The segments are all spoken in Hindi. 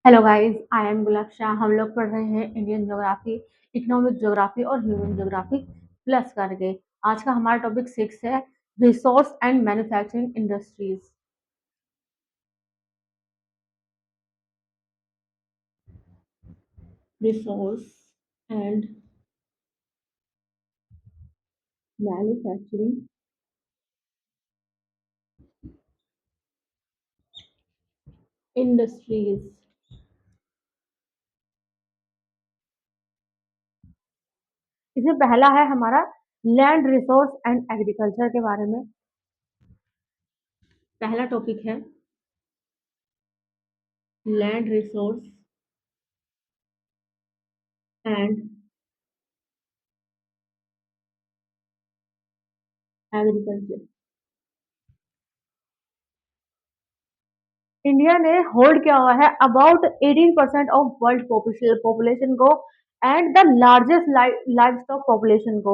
Hello guys, I am Gulabshah. हम लोग पढ़ रहे हैं इंडियन ज्योग्राफी, इकोनॉमिक ज्योग्राफी और ह्यूमन ज्योग्राफी प्लस करके। आज का हमारा टॉपिक 6 है, resource and manufacturing industries. Resource and manufacturing industries. इसमें पहला है हमारा लैंड रिसोर्स एंड एग्रीकल्चर के बारे में। पहला टॉपिक है land resource and agriculture. India ने होल्ड किया हुआ है अबाउट 18% ऑफ वर्ल्ड पॉपुलेशन को and the largest livestock population को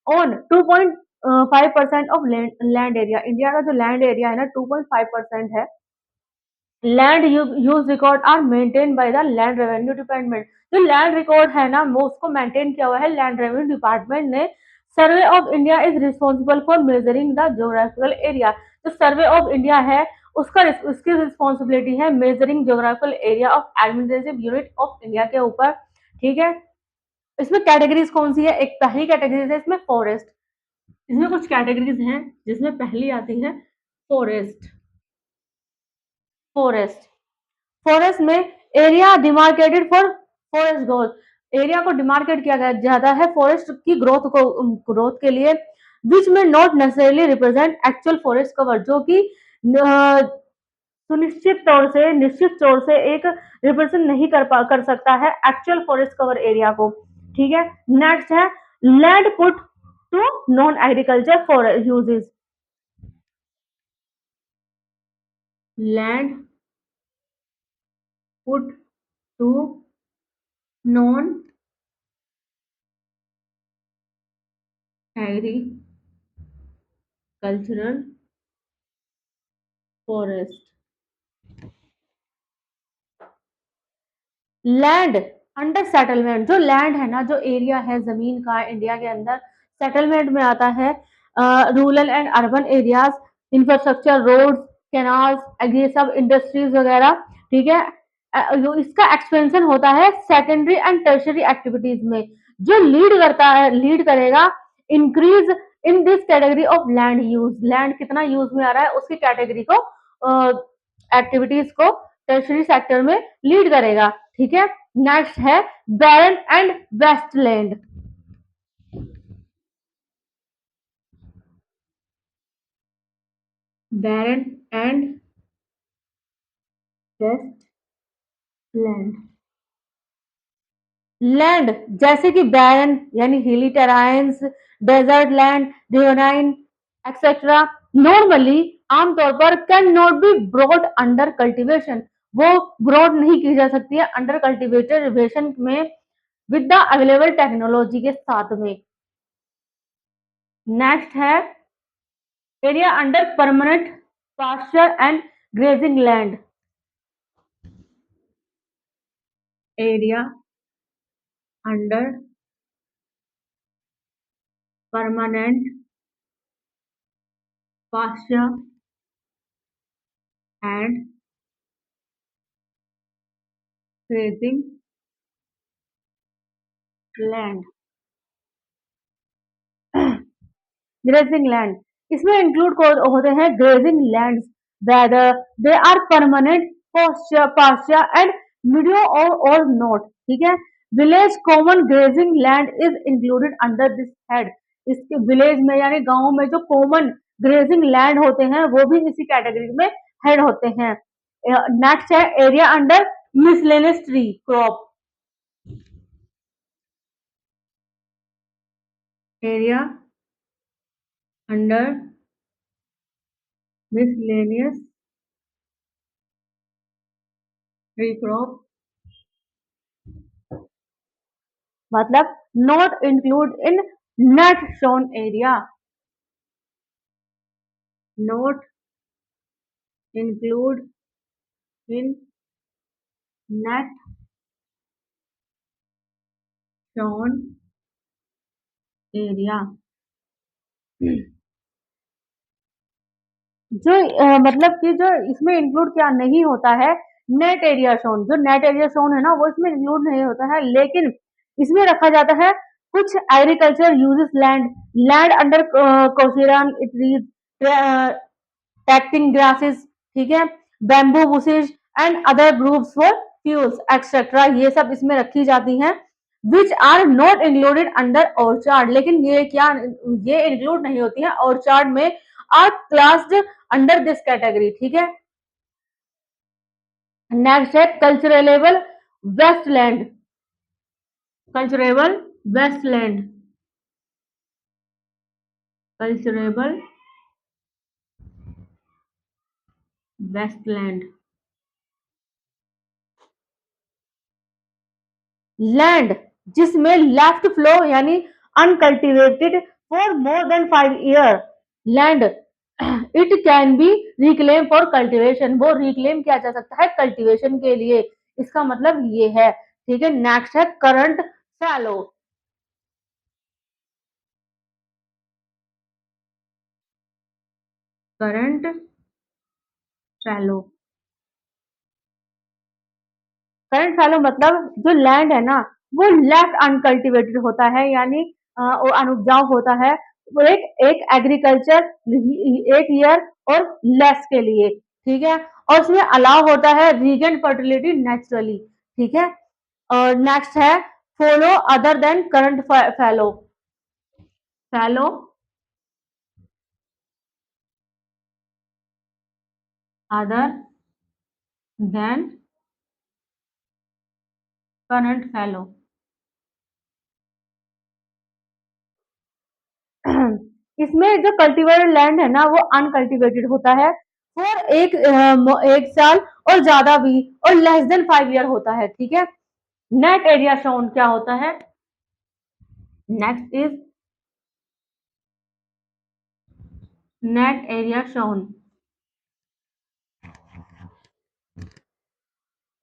on 2.5% of land area. India का जो लैंड एरिया है ना 2.5% है। Land use record are maintain by the land revenue department. जो लैंड रिकॉर्ड है ना वो उसको मेंटेन किया हुआ है लैंड रेवेन्यू डिपार्टमेंट ने। Survey of India is responsible for measuring the geographical area. जो सर्वे ऑफ इंडिया है उसकी रिस्पॉन्सिबिलिटी है measuring geographical area of administrative unit of India के ऊपर। ठीक है। इसमें कैटेगरीज कौन सी है? एक पहली कैटेगरी है इसमें फॉरेस्ट। इसमें कुछ कैटेगरीज हैं जिसमें पहली आती है फॉरेस्ट। फॉरेस्ट फॉरेस्ट में area demarcated for forest growth. Area को डिमार्केट किया गया जाता है फॉरेस्ट की ग्रोथ के लिए, विच में not necessarily represent actual forest cover. जो कि सुनिश्चित तौर से निश्चित तौर से एक रिप्रेजेंट नहीं कर सकता है एक्चुअल फॉरेस्ट कवर एरिया को। ठीक है। नेक्स्ट है land put to non agriculture for uses. Land put to non agricultural forest. Land under settlement. जो लैंड है ना, जो एरिया है जमीन का इंडिया के अंदर, सेटलमेंट में आता है rural and urban areas, infrastructure, roads, canals, ये सब इंडस्ट्रीज वगैरह। ठीक है। इसका एक्सपेंशन होता है सेकेंडरी एंड टर्शरी एक्टिविटीज में। जो लीड करेगा increase in this category of land use. Land कितना यूज में आ रहा है उसकी कैटेगरी को, एक्टिविटीज को टर्शरी सेक्टर में लीड करेगा। ठीक है। नेक्स्ट है barren and wasteland. Barren and wasteland. Land जैसे कि बैरन यानी hilly terrains, desert land, ravine etcetera, normally आमतौर पर can not be brought under cultivation. वो ब्रॉड नहीं की जा सकती है अंडर कल्टीवेशन में विद द अवेलेबल टेक्नोलॉजी के साथ में। नेक्स्ट है area under permanent pasture and grazing land. Area under permanent pasture and grazing land. Grazing land इसमें इंक्लूड होते हैं grazing lands whether they are permanent pasture and meadow और नॉट। ठीक है। Village common grazing land is included under this head. इसके विलेज में यानी गांव में जो कॉमन ग्रेजिंग लैंड होते हैं वो भी इसी कैटेगरी में हेड होते हैं। नेक्स्ट है area under miscellaneous tree crop. Area under miscellaneous tree crop मतलब not include in net sown area. Not include in net sown area, जो मतलब कि जो इसमें इंक्लूड क्या नहीं होता है, नेट एरिया शोन, जो नेट एरिया शोन है ना वो इसमें इंक्लूड नहीं होता है, लेकिन इसमें रखा जाता है कुछ agriculture uses land, land under casuarina trees, thatching grasses, ठीक है, bamboo bushes and other groups for fuels etcetera, ये सब इसमें रखी जाती हैं, which are not included under orchard, लेकिन ये क्या, ये इंक्लूड नहीं होती है ऑर्चार्ड में, are classed under this category, ठीक है। नेक्स्ट है culturable wasteland, culturable wasteland, culturable wasteland, land जिसमें लेफ्ट फ्लो यानी uncultivated for more than 5 year, land it can be reclaim for cultivation, वो रिक्लेम किया जा सकता है कल्टीवेशन के लिए, इसका मतलब ये है, ठीक है। नेक्स्ट है current fallow, current fallow, current fallow मतलब जो लैंड है ना वो लेफ्ट अनकल्टिवेटेड होता है, यानी वो अनुपजाऊ होता है, वो एक एग्रीकल्चर 1 ईयर और लेस के लिए, ठीक है, और उसमें अलाउ होता है रीगेन फर्टिलिटी नेचुरली, ठीक है। और नेक्स्ट है fallow other than current fallow, fallow other than current fallow, इसमें जो कल्टीवेटेड लैंड है ना वो अनकल्टीवेटेड होता है फॉर 1 साल और ज्यादा भी, और लेस देन 5 ईयर होता है, ठीक है। नेट एरिया शोन क्या होता है, next is net area shown,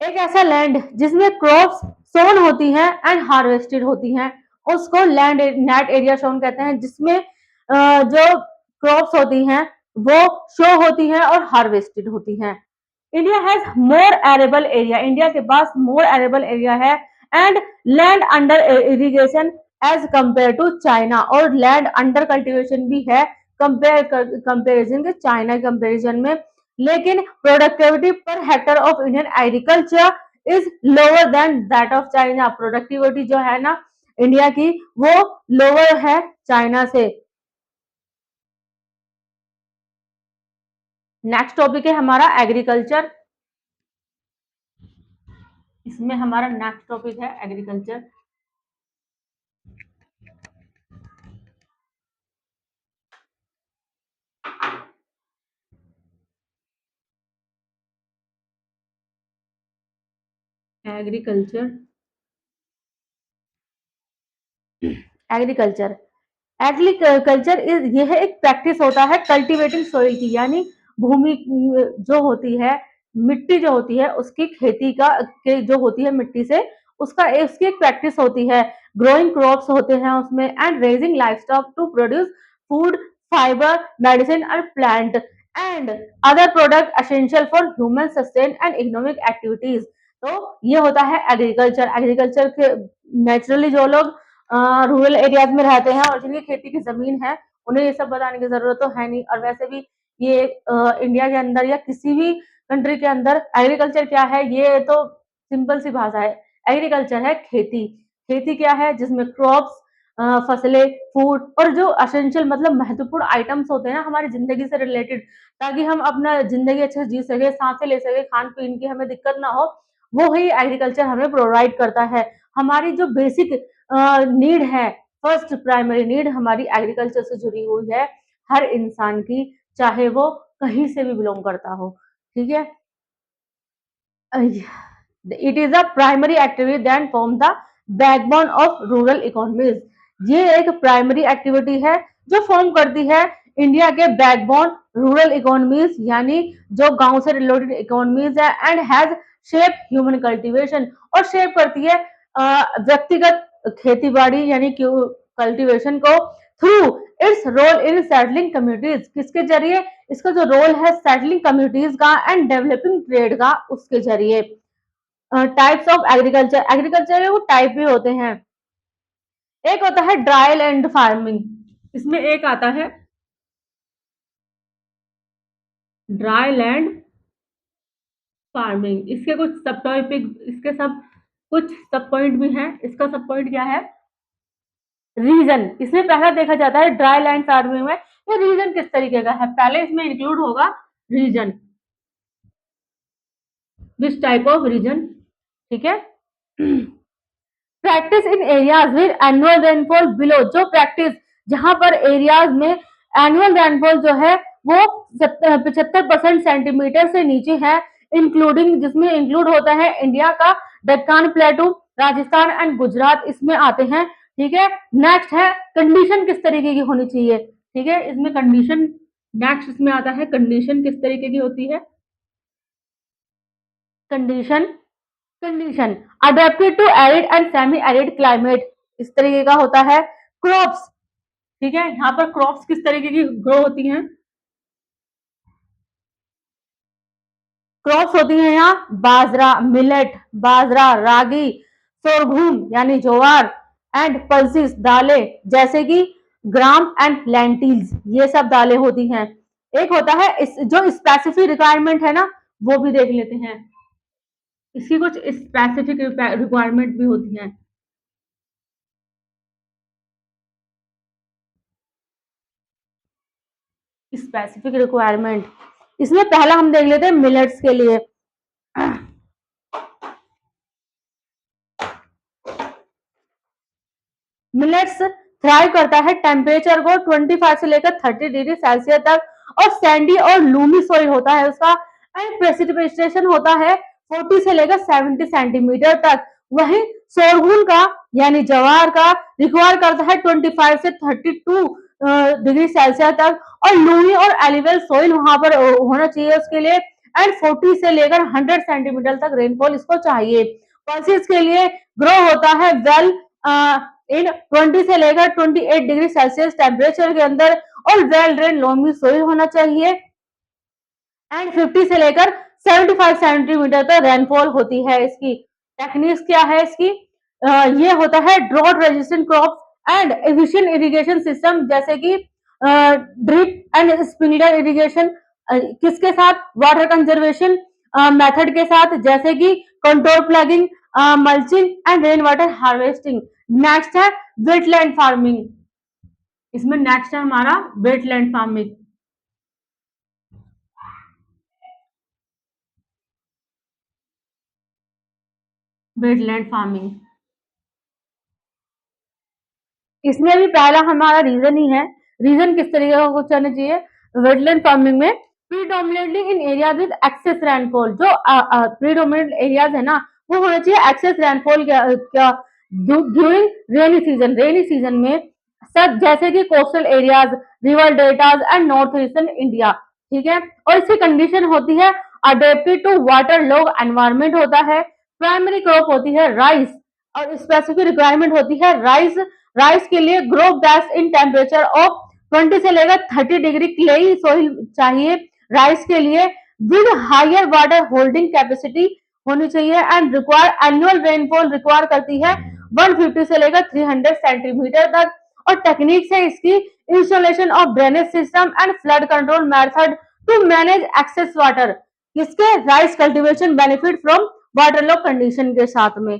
एक ऐसा लैंड जिसमें क्रॉप्स सोन होती हैं एंड हार्वेस्टेड होती हैं, उसको लैंड नेट एरिया शोन कहते हैं, जिसमें जो क्रॉप्स होती हैं वो शो होती हैं और हार्वेस्टेड होती हैं। India has more arable area, India के पास मोर एरेबल एरिया है and land under irrigation as compare to China, और लैंड अंडर कल्टीवेशन भी है कंपेरिजन के चाइना कंपेरिजन में, लेकिन productivity per hectare of Indian agriculture is lower than that of China, productivity जो है ना इंडिया की वो लोअर है चाइना से। नेक्स्ट टॉपिक है हमारा एग्रीकल्चर, इसमें हमारा नेक्स्ट टॉपिक है agriculture, agriculture, agriculture, agriculture is यह एक प्रैक्टिस होता है कल्टीवेटिंग सॉइल की, यानी भूमि जो होती है, मिट्टी जो होती है उसकी खेती का के जो होती है मिट्टी से, उसका उसकी एक प्रैक्टिस होती है, ग्रोइंग क्रॉप्स होते हैं उसमें and raising livestock to produce food, fibre, medicine और plant and other product essential for human sustain and economic activities. तो ये होता है एग्रीकल्चर, एग्रीकल्चर के नेचुरली जो लोग रूरल एरियाज में रहते हैं और जिनकी खेती की जमीन है उन्हें ये सब बताने की जरूरत तो है नहीं, और वैसे भी ये इंडिया के अंदर या किसी भी कंट्री के अंदर एग्रीकल्चर क्या है ये तो सिंपल सी भाषा है, एग्रीकल्चर है खेती, खेती क्या है जिसमें क्रॉप्स, फसलें, फूड और जो असेंशियल मतलब महत्वपूर्ण आइटम्स होते हैं ना हमारी जिंदगी से रिलेटेड, ताकि हम अपना जिंदगी अच्छे से जी सके, सांसें ले सके, खान पीन की हमें दिक्कत ना हो, वो ही एग्रीकल्चर हमें प्रोवाइड करता है। हमारी जो बेसिक नीड है, फर्स्ट प्राइमरी नीड हमारी एग्रीकल्चर से जुड़ी हुई है, हर इंसान की, चाहे वो कहीं से भी बिलोंग करता हो, ठीक है। It is a primary activity that form the backbone of rural economies, ये एक प्राइमरी एक्टिविटी है जो फॉर्म करती है इंडिया के बैकबोन रूरल इकोनॉमीज, यानी जो गांव से रिलेटेड इकोनॉमीज है, and has shape human cultivation, और शेप करती है व्यक्तिगत खेती बाड़ी यानी कि कल्टीवेशन को through its role in settling communities, किसके जरिए, इसका जो रोल है सेटलिंग कम्युनिटीज का एंड डेवलपिंग ट्रेड का, उसके जरिए। टाइप्स ऑफ एग्रीकल्चर, एग्रीकल्चर के वो टाइप भी होते हैं। एक होता है ड्राई लैंड फार्मिंग, इसमें एक आता है ड्राई लैंड फार्मिंग, इसके कुछ सब टॉपिक, इसके सब कुछ सब पॉइंट भी हैं। इसका सब पॉइंट क्या है, रीजन, इसमें पहला देखा जाता है ड्राई लैंड फार्मिंग में ये रीजन किस तरीके का है, पहले इसमें इंक्लूड होगा region, which type of region, ठीक है। Practice in areas with annual rainfall below, जो प्रैक्टिस जहां पर एरियाज में एनुअल रेनफॉल जो है वो 75% सेंटीमीटर से नीचे है, इंक्लूडिंग, जिसमें इंक्लूड होता है इंडिया का डेक्कन प्लेटू, राजस्थान एंड गुजरात इसमें आते हैं, ठीक है। नेक्स्ट है कंडीशन किस तरीके की होनी चाहिए, ठीक है, इसमें कंडीशन, नेक्स्ट इसमें आता है कंडीशन किस तरीके की होती है, condition, condition adapted to arid and semi arid climate, इस तरीके का होता है। क्रॉप्स, ठीक है, यहाँ पर क्रॉप्स किस तरीके की ग्रो होती हैं, क्रॉप्स होती हैं यहाँ बाजरा, मिलेट, बाजरा, रागी, सोरघुम यानी ज्वार एंड पल्सिस दालें, जैसे कि ग्राम एंड लेंटिल्स, ये सब दालें होती हैं। एक होता है जो स्पेसिफिक रिक्वायरमेंट है ना, वो भी देख लेते हैं, इसकी कुछ स्पेसिफिक रिक्वायरमेंट भी होती हैं। स्पेसिफिक रिक्वायरमेंट, इसमें पहला हम देख लेते हैं मिलेट्स के लिए। मिलेट्स थ्राइव करता है टेम्परेचर को 25 से लेकर 30 डिग्री सेल्सियस तक, और सैंडी और लूमी सोइल होता है उसका, एंड प्रेसिपिटेशन होता है 40 से लेकर 70 सेंटीमीटर तक। वहीं सोरगुन का यानी जवार का रिक्वायर करता है 25 से 32 डिग्री सेल्सियस तक, और लूमी और एलिवेल सोइल वहां पर होना चाहिए उसके लिए, एंड 40 से लेकर 100 सेंटीमीटर तक रेनफॉल इसको चाहिए। पल्सिस के लिए ग्रो होता है वेल इन 20 से लेकर 28 डिग्री सेल्सियस टेम्परेचर के अंदर, और वेल ड्रेन लोमी सोइल होना चाहिए, एंड 50 से लेकर 75 सेंटीमीटर तक रेनफॉल होती है। इसकी टेक्निक्स क्या है इसकी, ये होता है drought resistant crop and efficient irrigation system, जैसे कि ड्रिप एंड स्प्रिंकलर इरिगेशन, किसके साथ, वाटर कंजर्वेशन मेथड के साथ, जैसे कि control plugging, mulching and rain water harvesting. Next है वेटलैंड फार्मिंग, इसमें नेक्स्ट है हमारा वेटलैंड फार्मिंग, वेटलैंड फार्मिंग, इसमें भी पहला हमारा रीजन ही है, रीजन किस तरीके का कुछ होना चाहिए वेटलैंड फार्मिंग में, predominantly in areas with excess rainfall, जो प्रीडोमिनेंट एरियाज है ना वो होना चाहिए एक्सेस रेनफॉल क्या during rainy season, rainy season में, सब जैसे कि coastal areas, river deltas and north eastern India, ठीक है। और इसकी कंडीशन होती है adapted to water log environment होता है, प्राइमरी क्रॉप होती है राइस, और स्पेसिफिक रिक्वायरमेंट होती है राइस, राइस के लिए grow best in temperature of 20 से लेकर 30 डिग्री क्लेई सोइल चाहिए राइस के लिए, with higher water holding capacity होनी चाहिए, and require annual rainfall require करती है 150 से लेकर 300 सेंटीमीटर तक। और टेक्निक्स है इसकी installation of drainage system and flood control method to manage excess water, किसके, rice cultivation benefit from water log condition के साथ में।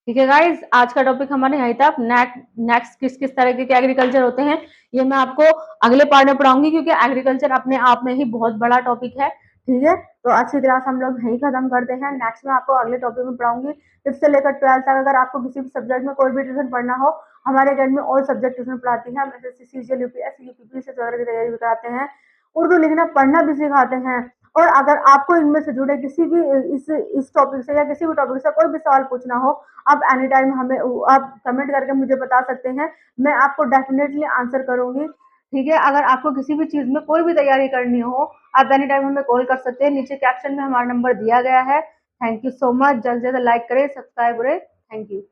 ठीक है गाइस, आज का टॉपिक हमारे यहीं था। नेक्स्ट किस किस तरह के एग्रीकल्चर होते हैं ये मैं आपको अगले पार्ट में पढ़ाऊंगी, क्योंकि एग्रीकल्चर अपने आप में ही बहुत बड़ा टॉपिक है, ठीक है। तो अच्छी तरह से हम लोग यही खत्म करते हैं, नेक्स्ट में आपको अगले टॉपिक में पढ़ाऊंगी। फिफ्थ से लेकर 12th तक अगर आपको किसी भी सब्जेक्ट में कोई भी ट्यूशन पढ़ना हो, हमारे अकेडमी ऑल सब्जेक्ट ट्यूशन पढ़ाती है। हम एसएससी, सीजीएल, यूपीएससी, यूपीपीएससी वगैरह की तैयारी भी कराते हैं, उर्दू लिखना पढ़ना भी सिखाते हैं, और अगर आपको इनमें से जुड़े किसी भी इस टॉपिक से या किसी भी टॉपिक से कोई भी सवाल पूछना हो, आप एनी टाइम हमें आप कमेंट करके मुझे बता सकते हैं। मैं आपको डेफिनेटली आंसर करूंगी। ठीक है, अगर आपको किसी भी चीज में कोई भी तैयारी करनी हो, आप एनी टाइम हमें कॉल कर सकते हैं। नीचे कैप्शन में हमारा नंबर दिया गया है। Thank you so much. जल्द से जल्द लाइक करें, सब्सक्राइब करें। Thank you.